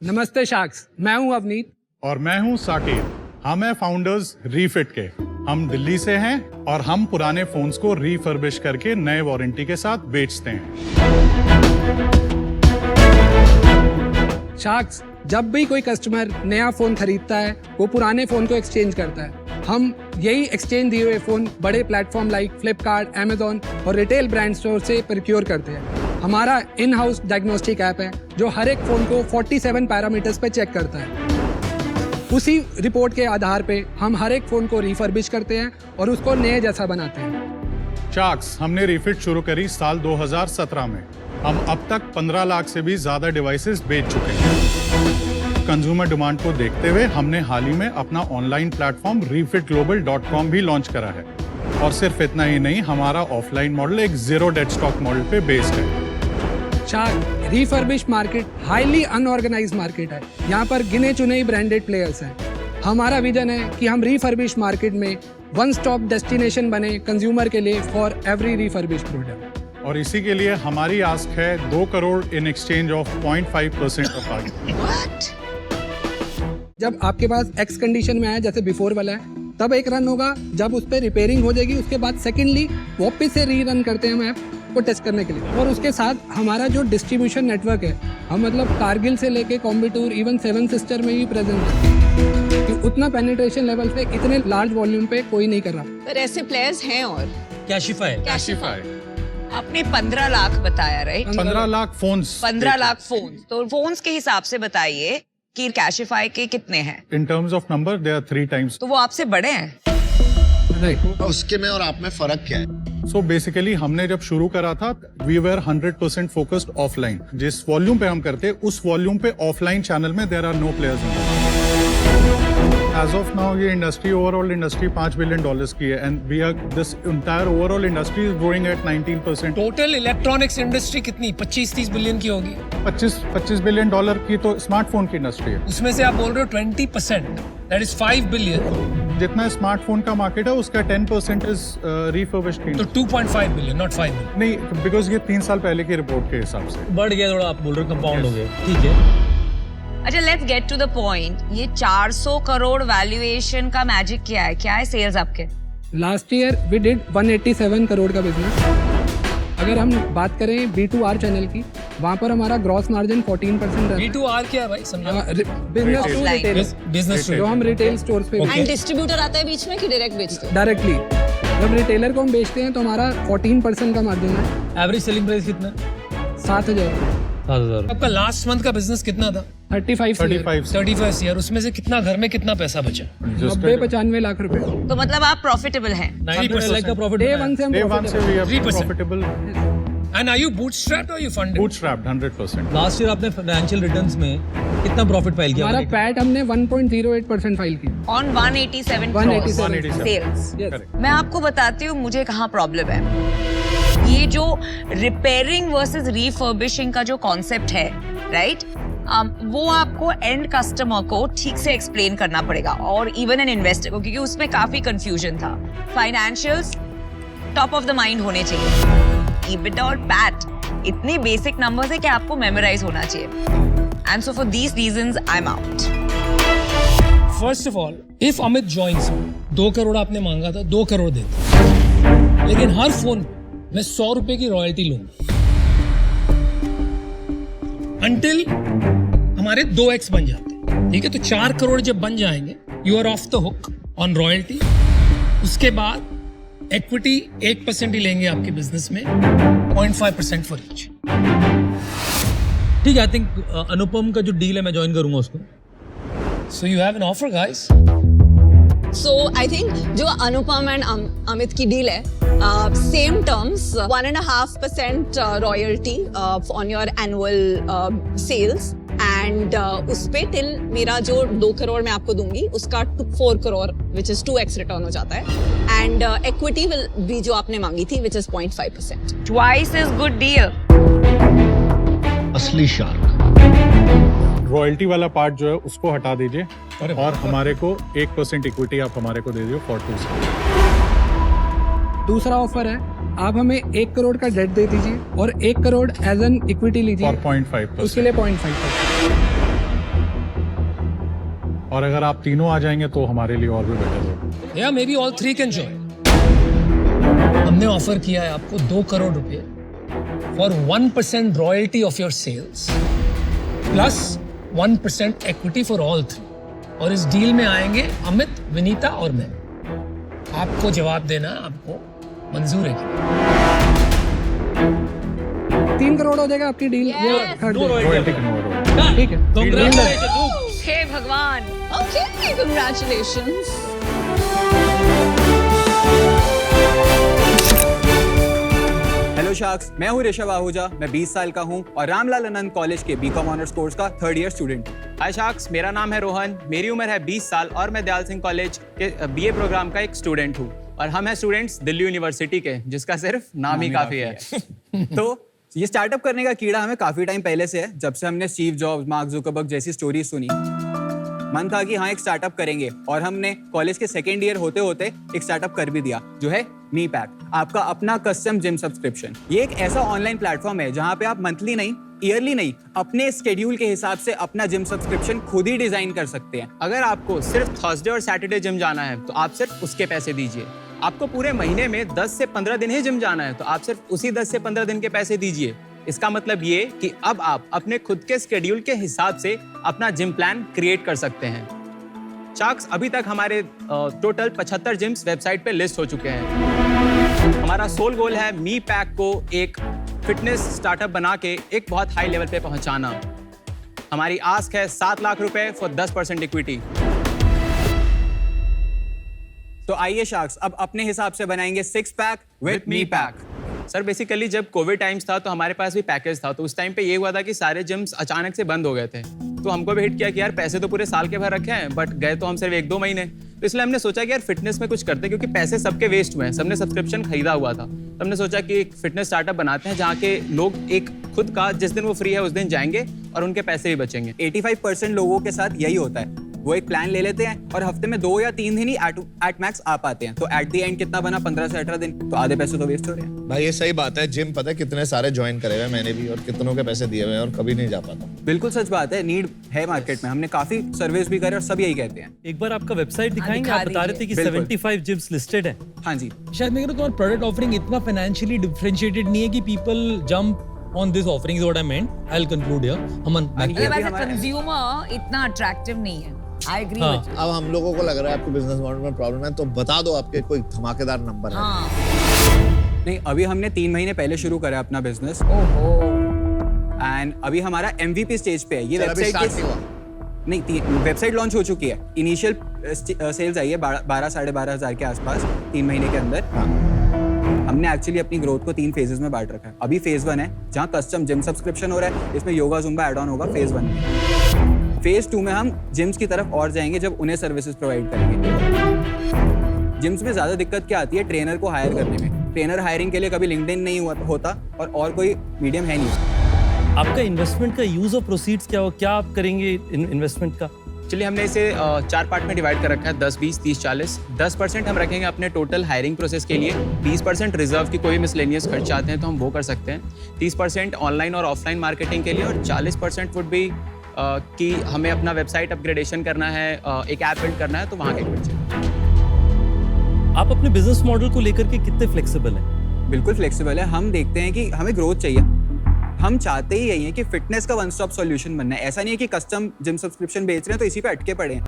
नमस्ते शार्क्स, मैं हूं अवनीत और मैं हूं साकिब। हम हैं फाउंडर्स रीफिट के। हम दिल्ली से हैं और हम पुराने फोन्स को रीफर्बिश करके नए वारंटी के साथ बेचते हैं। शार्क्स, जब भी कोई कस्टमर नया फोन खरीदता है वो पुराने फोन को एक्सचेंज करता है। हम यही एक्सचेंज दिए हुए फोन बड़े प्लेटफॉर्म लाइक फ्लिपकार्ट, अमेजॉन और रिटेल ब्रांड स्टोर से प्रोक्योर करते हैं। हमारा इन हाउस डायग्नोस्टिक ऐप है जो हर एक फोन को 47 पैरामीटर्स पे चेक करता है। उसी रिपोर्ट के आधार पे हम हर एक फोन को रिफर्बिश करते हैं और उसको नए जैसा बनाते हैं। शार्क्स, हमने रीफिट शुरू करी साल 2017 में। हम अब तक 15 लाख से भी ज्यादा डिवाइसेस बेच चुके हैं। कंज्यूमर डिमांड को देखते हुए हमने हाल ही में अपना ऑनलाइन प्लेटफॉर्म refitglobal.com भी लॉन्च करा है। और सिर्फ इतना ही नहीं, हमारा ऑफलाइन मॉडल एक जीरो डेड स्टॉक मॉडल पे बेस्ड है। Shark refurbish market highly unorganised market है। यहाँ पर गिने चुने ही ब्रांडेड प्लेयर्स हैं। हमारा विजन है कि हम रिफर्बिश मार्केट में वन स्टॉप डेस्टिनेशन बने कंज्यूमर के लिए फॉर एवरी रिफर्बिश प्रोडक्ट। और इसी के लिए हमारी आस्क है 2 crore in exchange of 0.5% of आगे। जब आपके पास एक्स कंडीशन में आया जैसे बिफोर वाला है, तब एक रन होगा। जब उस पर रिपेयरिंग हो जाएगी उसके बाद सेकेंडली वापस से री रन करते हैं हम ऐप को टेस्ट करने के लिए। और उसके साथ हमारा जो डिस्ट्रीब्यूशन नेटवर्क है, हम मतलब कारगिल से लेके कॉम्बिटूर इवन 7 सिस्टर में भी प्रेजेंट है। कि उतना पेनिट्रेशन लेवल पे इतने लार्ज वॉल्यूम पे कोई नहीं कर रहा। पर ऐसे प्लेयर्स हैं और कैशिफाई आपने 15 लाख बताया, right? 15 lakh phones. 15 lakh phone. तो फोन्स के हिसाब से बताइए कि कैशिफाई के कितने हैं? In terms of number they are 3 times. तो वो आपसे बड़े हैं। राइट। उसके में और आप में फर्क क्या है? सो बेसिकली हमने जब शुरू करा था वी वर 100% फोकस्ड ऑफलाइन। जिस वॉल्यूम पे हम करते उस वॉल्यूम पे ऑफलाइन चैनल में there are no players. As of now ये इंडस्ट्री ओवरऑल इंडस्ट्री $5 बिलियन की है and we are this entire overall industry is growing at 19%। Total electronics industry कितनी 25-30 बिलियन की होगी? 25 बिलियन डॉलर की तो स्मार्टफोन की इंडस्ट्री है। उसमें से आप बोल रहे हो 20%, दैट इज 5 बिलियन। जितना स्मार्टफोन का मार्केट है उसका 10% इज रिफर्बिश्ड। तो 2.5 बिलियन, नॉट 5 बिलियन। नहीं, बिकॉज ये 3 साल पहले की रिपोर्ट के हिसाब से बढ़ गया थोड़ा। आप बोल रहे हो कंपाउंड हो गया, ठीक है। अच्छा, let's get to the point. ये 400 करोड़ वैल्यूएशन का मैजिक क्या है? क्या है सेल्स आपके? Last year we did 187 crore का बिजनेस। अगर हम बात करें B2R चैनल की, वहाँ पर हमारा ग्रॉस मार्जिन 14% है। B2R क्या है भाई, समझा? बिजनेस टू रिटेल, बिजनेस जो हम रिटेल स्टोर्स पे एंड डिस्ट्रीब्यूटर आता है बीच में कि डायरेक्ट बेचते हैं? डायरेक्टली जब रिटेलर को हम बेचते हैं तो हमारा 14% का मार्जिन है। एवरेज सेलिंग प्राइस कितना? 7,000। 7,000। आपका लास्ट मंथ का बिजनेस कितना था? 35 ईयर। उसमें से कितना घर में कितना पैसा बचा? 90-95 लाख रुपए। तो मतलब आप प्रॉफिटेबल हैं? 90% लाख का प्रॉफिट डे वन से हम Day one से we are 3%. profitable, and are you bootstrapped और you funded? bootstrapped 100%। Last year आपने फाइनेंशियल रिटर्न्स में कितना प्रॉफिट फाइल किया? हमारा पैट हमने 1.08% फाइल की। On 187 187 sales. Yes. मैं आपको बताती हूँ मुझे कहाँ प्रॉब्लम है। ये जो रिपेयरिंग वर्सेस रिफर्बिशिंग का जो कॉन्सेप्ट है, राइट, वो आपको एंड कस्टमर को ठीक से एक्सप्लेन करना पड़ेगा और इवन एन इन्वेस्टर को, क्योंकि उसमें काफी कंफ्यूजन था। Financials top of the mind होने चाहिए। EBITDA और पैट इतनी बेसिक नंबर्स है कि आपको मेमोराइज होना चाहिए। And so for these reasons I am out. First of all, if Amit joins, 2 crore आपने मांगा था, 2 करोड़ देते, लेकिन हर फोन मैं 100 रुपए की रॉयल्टी लूंगा अंटिल हमारे 2x बन जाते हैं। ठीक है, तो 4 करोड़ जब बन जाएंगे, you are off the hook on royalty. उसके बाद इक्विटी 1% ही लेंगे आपके बिजनेस में, 0.5% फॉर ईच। ठीक है, आई थिंक अनुपम का जो डील है मैं ज्वाइन करूंगा उसको। So you have an offer guys. So I think जो अनुपम एंड अमित की डील है, same terms, 1.5% royalty on your annual sales and उस पे टिल मेरा जो 2 करोड़ मैं आपको दूंगी उसका 4 crore which is 2x return हो जाता है। एंड इक्विटी विल भी जो आपने मांगी थी which is 0.5%। Twice is good deal. असली शार्क। रॉयल्टी वाला पार्ट जो है उसको हटा दीजिए और हमारे को 1% इक्विटी आप हमारे को दे दीजिए फॉर 2 साल। दूसरा ऑफर है, आप हमें 1 करोड़ का डेट दे दीजिए और 1 करोड़ एज एन इक्विटी लीजिए फॉर 0.5%। उसके लिए 0.5%। और अगर आप तीनों आ जाएंगे तो हमारे लिए और भी बेटर होगा। या maybe all three can join. हमने ऑफर किया है आपको 2 करोड़ रुपए for 1% royalty of your sales plus 1% equity for all three. और इस डील में आएंगे अमित, विनीता और मैं। आपको जवाब देना, आपको मंजूर है कि 3 करोड़ हो जाएगा आपकी डील। वो थर्ड रॉयल्टी कन्वर्ट होगा। ठीक है। Congratulations. हे भगवान। Okay, congratulations. हेलो शार्क्स, मैं हूँ ऋषभ आहूजा। मैं 20 साल का हूँ और रामलाल आनंद कॉलेज के बीकॉम ऑनर्स कोर्स का 3rd ईयर स्टूडेंट हूँ। हाय शार्क्स, मेरा नाम है रोहन, मेरी उम्र है 20 साल और मैं दयाल सिंह कॉलेज के बीए प्रोग्राम का एक स्टूडेंट हूँ। और हम हैं स्टूडेंट्स दिल्ली यूनिवर्सिटी के, जिसका सिर्फ नाम ही काफी है। तो ये स्टार्टअप करने का कीड़ा हमें काफी टाइम पहले से है। जब से हमने स्टीव जॉब्स, मार्क जुकरबर्ग जैसी स्टोरी सुनी, मन था कि हाँ एक स्टार्टअप करेंगे। और हमने कॉलेज के 2nd ईयर होते होते एक स्टार्टअप कर भी दिया, जो है मी पैक, आपका अपना कस्टम जिम सब्सक्रिप्शन। ये एक ऐसा ऑनलाइन प्लेटफॉर्म है जहाँ पे आप मंथली नहीं, ईयरली नहीं, अपने स्केड्यूल के हिसाब से अपना जिम सब्सक्रिप्शन खुद ही डिजाइन कर सकते हैं। अगर आपको सिर्फ थर्सडे और सैटरडे जिम जाना है तो आप सिर्फ उसके पैसे दीजिए। आपको पूरे महीने में 10 से 15 दिन ही जिम जाना है तो आप सिर्फ उसी 10 से 15 दिन के पैसे दीजिए। इसका मतलब ये कि अब आप अपने खुद के स्केड्यूल के हिसाब से अपना जिम प्लान क्रिएट कर सकते हैं। शार्क्स, अभी तक हमारे टोटल 75 जिम्स वेबसाइट पे लिस्ट हो चुके हैं। हमारा सोल गोल है मी पैक को एक फिटनेस स्टार्टअप बना के एक बहुत हाई लेवल पे पहुंचाना। हमारी आस्क है 7 लाख रुपए फॉर 10% इक्विटी। तो आइए शार्क्स, अब अपने हिसाब से बनाएंगे 6 pack with me pack. Sir basically जब कोविड टाइम्स था तो हमारे पास भी पैकेज था। तो उस टाइम पे ये हुआ था कि सारे जिम्स अचानक से बंद हो गए थे। तो हमको भी हिट किया कि यार पैसे तो पूरे साल के भर रखे हैं, बट गए तो हम सिर्फ 1-2 महीने। तो इसलिए हमने सोचा कि यार फिटनेस में कुछ करते हैं, क्योंकि पैसे सबके वेस्ट हुए हैं। सबने सब्सक्रिप्शन खरीदा हुआ था। तो हमने सोचा कि एक फिटनेस स्टार्टअप बनाते हैं जहाँ के लोग एक खुद का जिस दिन वो फ्री है उस दिन जाएंगे और उनके पैसे भी बचेंगे। 85% लोगों के साथ यही होता है, वो एक प्लान ले लेते हैं और हफ्ते में 2 या 3 दिन ही एट मैक्स आ पाते हैं। तो एट द एंड कितना बना, 15 से 18 दिन, तो आधे पैसे तो वेस्ट हो रहे हैं। भाई ये सही बात है। जिम पता है कितने सारे ज्वाइन करे हुए मैंने भी, और कितनों के पैसे दिए हुए हैं और कभी नहीं जा पाता। बिल्कुल सच बात है, नीड है मार्केट में। हमने काफी सर्वेस भी करे और सब यही कहते हैं। एक बार आपका वेबसाइट दिखाएंगे? दिखा आप बता रहे थे कि बिल्कुल। 75 जिम्स लिस्टेड है। हाँ जी, शायद मैं कह रहा हूं तुम्हारा प्रोडक्ट ऑफरिंग इतना फाइनेंशियली डिफरेंशिएटेड नहीं है कि people jump on this offering. Is what I meant. I will conclude here. Aman, ये एज भी अ हमारा- कंज्यूमर इतना अट्रैक्टिव नहीं है। आई एग्री हाँ। With you. अब हम लोगों को लग रहा है आपको बिजनेस मॉडल में प्रॉब्लम है, तो बता दो आपके कोई धमाकेदार नंबर है। हाँ। नहीं, अभी हमने 3 महीने पहले शुरू करा अपना बिजनेस ओहो। एंड अभी हमारा MVP स्टेज पे है। ये चल, अभी वेबसाइट start नहीं हुआ। नहीं, वेबसाइट लॉन्च हो चुकी है। इनिशियल सेल्स आई है 12-12.5 हज़ार के आसपास 3 महीने के अंदर। हमने एक्चुअली अपनी ग्रोथ को 3 फेजेस में बांट रखा है। अभी फेज 1 है जहाँ कस्टम जिम सब्सक्रिप्शन हो रहा है, इसमें योगा जुम्बा एड ऑन होगा फेज 1 में। फेज 2 में हम जिम्स की तरफ और जाएंगे जब उन्हें सर्विसेज प्रोवाइड करेंगे। जिम्स में ज्यादा दिक्कत क्या आती है, ट्रेनर को हायर करने में। ट्रेनर हायरिंग के लिए कभी लिंक्डइन नहीं होता और कोई मीडियम है नहीं। आपका इन्वेस्टमेंट का यूज ऑफ प्रोसीड्स क्या हो, क्या आप करेंगे इन्वेस्टमेंट का? चलिए, हमने इसे 4 पार्ट में डिवाइड कर रखा है, 10, 20, 30, 40। 10% हम रखेंगे अपने टोटल हायरिंग प्रोसेस के लिए। 20% रिजर्व की कोई मिसलेनियस खर्च आते हैं तो हम वो कर सकते हैं। 30% ऑनलाइन और ऑफलाइन मार्केटिंग के लिए, और 40% वुड बी कि हमें अपना वेबसाइट अपग्रेडेशन करना है, एक ऐप बिल्ड करना है, तो वहाँ के खर्चे। आप अपने बिजनेस मॉडल को लेकर के कितने फ्लेक्सिबल हैं? बिल्कुल फ्लेक्सिबल है। हम देखते हैं कि हमें ग्रोथ चाहिए। हम चाहते ही यही है कि फिटनेस का वन स्टॉप सॉल्यूशन बनना है। ऐसा नहीं है कि कस्टम जिम सब्सक्रिप्शन बेच रहे हैं तो इसी पे अटके पड़े हैं।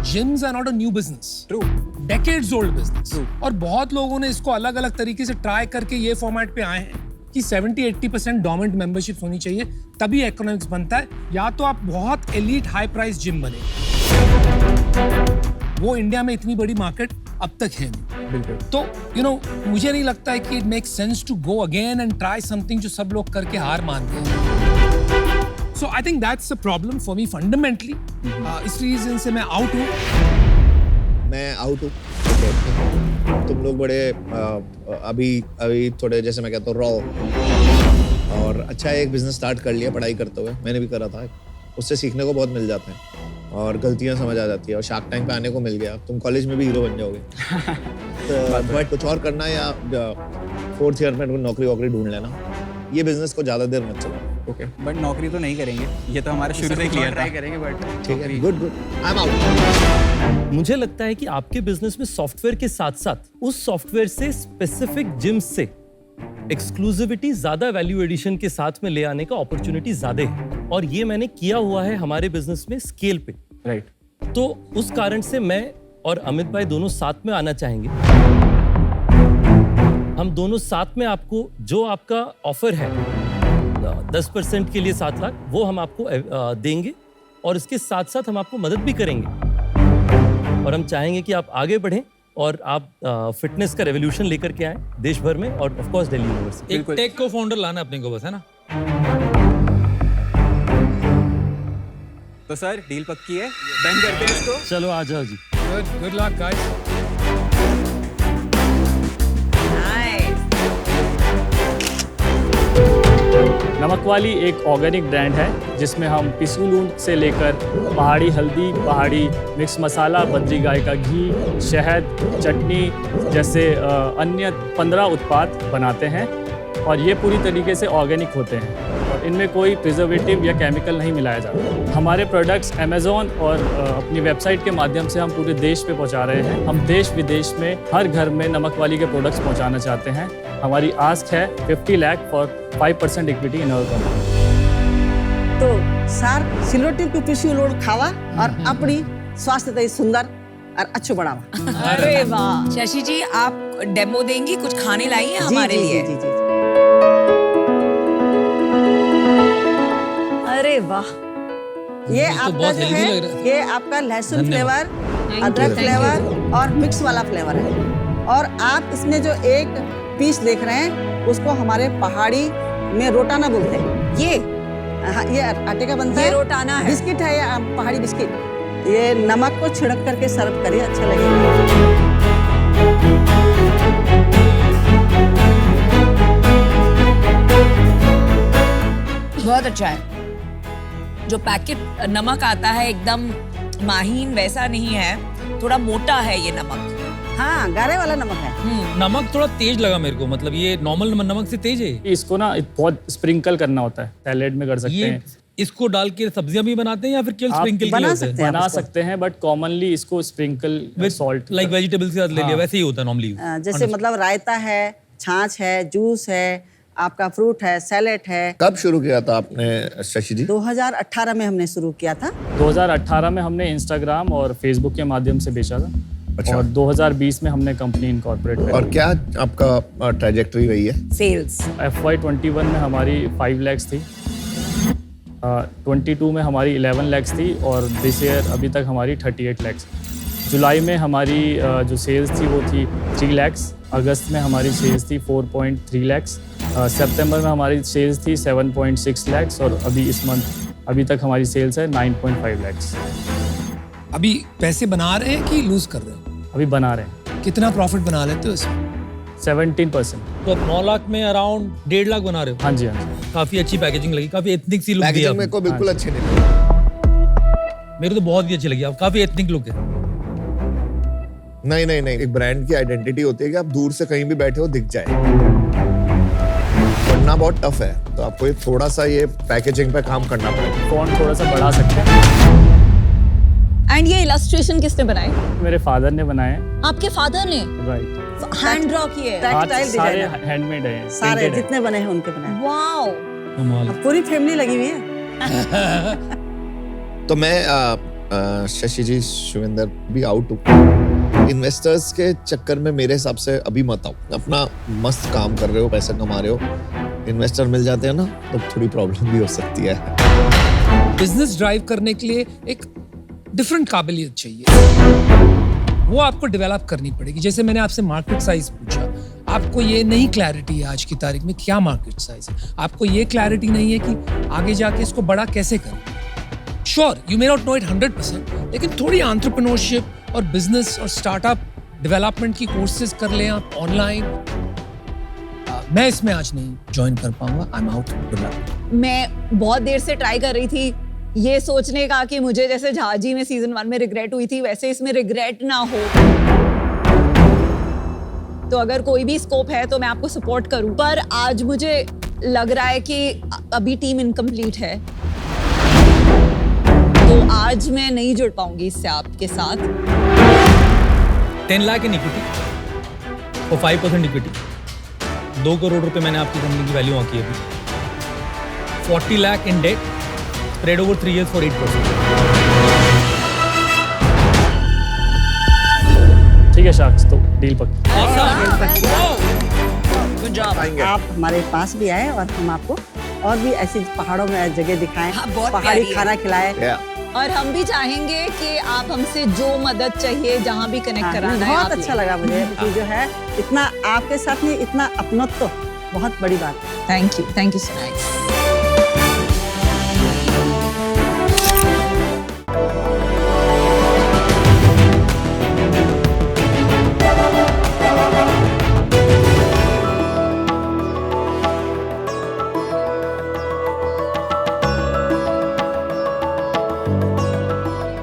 Gyms are not a new business, true, decades old business. True. और बहुत लोगों ने इसको अलग अलग तरीके से ट्राई करके ये फॉर्मेट पे आए हैं कि 70-80% डोमेंट मेंबरशिप होनी चाहिए, तभी इकोनॉमिक्स बनता है। या तो आप बहुत एलीट हाई प्राइस जिम बने, वो इंडिया में इतनी बड़ी मार्केट अब तक है नहीं। बिल्कुल। तो मुझे नहीं लगता है कि it makes sense to go again and try something जो सब लोग करके हार मानते हैं। So I think that's a problem for me fundamentally. इस रीजन से मैं आउट हूँ। मैं आउट हूँ। तुम लोग बड़े अभी थोड़े, जैसे मैं कहता हूँ, रॉ। और अच्छा है, एक बिजनेस स्टार्ट कर लिया पढ़ाई करते हुए, मैंने भी करा था। उससे सीखने को बहुत मिल जाता है और गलतियां समझ आ जाती है, और शार्क टैंक पे आने को मिल गया। तुम कॉलेज में भी हीरो बन जाओगे। तो बट कुछ और करना, या 4th ईयर में नौकरी वोकरी ढूंढ लेना। ये बिजनेस को ज़्यादा देर मत चलाओ। ओके बट नौकरी तो नहीं करेंगे, ये तो हमारा शुरू से क्लियर ट्राई करेंगे बट ठीक है, good good, I am out. मुझे लगता है कि आपके बिजनेस में सॉफ्टवेयर के साथ साथ उस सॉफ्टवेयर से स्पेसिफिक जिम्स से एक्सक्लूसिविटी ज्यादा वैल्यू एडिशन के साथ में ले आने का अपॉर्चुनिटी ज्यादा है, और ये मैंने किया हुआ है हमारे बिजनेस में स्केल पे। राइट। तो उस कारण से मैं और अमित भाई दोनों साथ में आना चाहेंगे। हम दोनों साथ में आपको जो आपका ऑफर है 10% के लिए 7 लाख, वो हम आपको देंगे, और इसके साथ साथ हम आपको मदद भी करेंगे, और हम चाहेंगे कि आप आगे बढ़ें और आप फिटनेस का रेवोल्यूशन लेकर के आए देश भर में, और ऑफ कोर्स दिल्ली यूनिवर्सिटी। एक टेक को फाउंडर लाना अपने को बस, है ना? तो सर डील पक्की है, डन करते हैं इसको। चलो आ जाओ जी। Good luck guys. नमक वाली एक ऑर्गेनिक ब्रांड है जिसमें हम पिसू लूण से लेकर पहाड़ी हल्दी, पहाड़ी मिक्स मसाला, बद्री गाय का घी, शहद, चटनी जैसे अन्य 15 उत्पाद बनाते हैं, और ये पूरी तरीके से ऑर्गेनिक होते हैं और इनमें कोई प्रिजर्वेटिव या केमिकल नहीं मिलाया जाता। हमारे प्रोडक्ट्स अमेज़ॉन और अपनी वेबसाइट के माध्यम से हम पूरे देश पे पहुंचा रहे हैं। हम देश विदेश में हर घर में नमक वाली के प्रोडक्ट्स पहुंचाना चाहते हैं। हमारी आस्क है 50 lakh for 5% equity in our company. तो सर सिलोटी पे पिसी लोड खावा और अपनी स्वास्थ्य तय सुंदर और अच्छो बढ़ावा। अरे वाह शशि जी, आप डेमो देंगी, कुछ खाने लाई है हमारे लिए? जी, जी, जी। अरे वाह, ये तो आपका बहुत जो healthy है लग रहा है। ये आपका लहसुन धन्यवाद। फ्लेवर, अदरक फ्लेवर और मिक्स वाला फ्लेवर है, और आप इसमें जो एक पीस देख रहे हैं उसको हमारे पहाड़ी में रोटाना बोलते हैं। ये आटे का बनता ये है, रोटाना है। बिस्किट है, ये पहाड़ी बिस्किट। ये नमक को छिड़क करके सर्व करिए, अच्छा लगेगा। बहुत अच्छा है। जो पैकेट नमक आता है एकदम माहीन वैसा नहीं है, थोड़ा मोटा है ये नमक। हाँ, गारे वाला नमक है। नमक थोड़ा तेज लगा मेरे को, मतलब ये नॉर्मल नमक से तेज है। इसको ना बहुत स्प्रिंकल करना होता है, सैलेड में कर सकते ये हैं, इसको डाल के सब्जियां भी बनाते हैं या फिर केवल आप स्प्रिंकल बना होते सकते हैं। बना सकते हैं, बट कॉमनली इसको sprinkle with salt like vegetables के साथ ले लिया, हाँ। वैसे ही होता है नॉर्मली। जैसे मतलब रायता है, छाछ है, जूस है, आपका फ्रूट है, सैलेड है। कब शुरू किया था आपने शशि जी? 2018 में हमने शुरू किया था। 2018 में हमने इंस्टाग्राम और फेसबुक के माध्यम से बेचा था। अच्छा। और 2020 में हमने कंपनी इनकॉर्पोरेट करी। और क्या आपका ट्रैजेक्टरी रही है? सेल्स FY21 में हमारी 5 lakhs थी, 22 में हमारी 11 lakhs थी, और दिस ईयर अभी तक हमारी 38 lakhs। जुलाई में हमारी जो सेल्स थी वो थी 3 lakhs, अगस्त में हमारी सेल्स थी 4.3 lakhs, सितंबर में हमारी सेल्स थी 7.6 lakhs, और अभी इस मंथ अभी तक हमारी सेल्स है 9.5 lakhs। अभी पैसे बना रहे हैं कि लूज कर रहे हैं? अभी बना रहे हैं। कितना प्रॉफिट बना लेते हो इसमें? 17%। तो आप 9 लाख में अराउंड 1.5 लाख बना रहे हो। हाँ जी, हाँ जी। काफी अच्छी पैकेजिंग लगी, काफी एथनिक सी लुक दी पैकेजिंग मेरे आपने। को बिल्कुल अच्छी नहीं लगी। मेरे को तो बहुत ही अच्छी लगी, आप काफी एथनिक लुक है। नहीं नहीं नहीं, एक ब्रांड की आइडेंटिटी होती है कि आप दूर से कहीं भी बैठे हो दिख जाए, बनना बहुत टफ है, तो आपको ये थोड़ा सा ये पैकेजिंग पे काम करना पड़ेगा। फॉन्ट थोड़ा सा बढ़ा सकते हैं। एंड ये इलस्ट्रेशन किसने बनाए? मेरे फादर ने बनाए हैं। आपके फादर ने राइट। हैंड ड्रॉ किए? टेक्सटाइल सारे डिजाइनर हैंडमेड हैं, सारे painted हैं। जितने बने हैं उनके बनाए। वाओ, कमाल। अब पूरी फैमिली लगी हुई है। तो मैं शशि जी, शुविंदर भी आउट हूँ। इन्वेस्टर्स के चक्कर में मेरे हिसाब से अभी मत आओ। अपना मस्त काम कर रहे हो, पैसे कमा रहे हो, इन्वेस्टर मिल जाते हैं ना तो थोड़ी प्रॉब्लम भी हो सकती है। बिजनेस ड्राइव करने के लिए एक डिफरेंट काबिलियत चाहिए, वो आपको डेवलप करनी पड़ेगी। जैसे मैंने आपसे मार्केट साइज पूछा, आपको ये नहीं क्लैरिटी है आज की तारीख में क्या मार्केट साइज है, आपको ये क्लैरिटी नहीं है कि आगे जाके इसको बड़ा कैसे करें। Sure you may not know it 100%, लेकिन थोड़ी एंटरप्रेन्योरशिप और बिजनेस और स्टार्टअप डेवलपमेंट की कोर्सेज कर लें आप ऑनलाइन। मैं इसमें आज नहीं ज्वाइन कर पाऊंगा, आई एम आउट। मैं बहुत देर से ट्राई कर रही थी ये सोचने का कि मुझे जैसे झाजी में सीजन 1 में रिग्रेट हुई थी वैसे इसमें रिग्रेट ना हो। तो अगर कोई भी स्कोप है तो मैं आपको सपोर्ट करूं, पर आज मुझे लग रहा है कि अभी टीम इनकम्प्लीट है, तो आज मैं नहीं जुड़ पाऊंगी इससे आपके साथ। 10 लाख इन इक्विटी और 5% इक्विटी, 2 करोड़ रुपए मैंने आपकी कंपनी की वैल्यू आंकी अभी। 40 lakh in debt spread over 3 years for 8%। ठीक है शाक्स, तो डील पक्की। Good job. आप हमारे पास भी आए और हम आपको और भी ऐसी पहाड़ों में जगह दिखाएं, हाँ, बहुत पहाड़ी प्यारी है। खाना खिलाए। और हम भी चाहेंगे कि आप हमसे जो मदद चाहिए जहां भी कनेक्ट कराना है बहुत आप अच्छा लगा मुझे कि जो है इतना आपके साथ में इतना अपनत्व, बहुत बड़ी बात है। Thank you so much.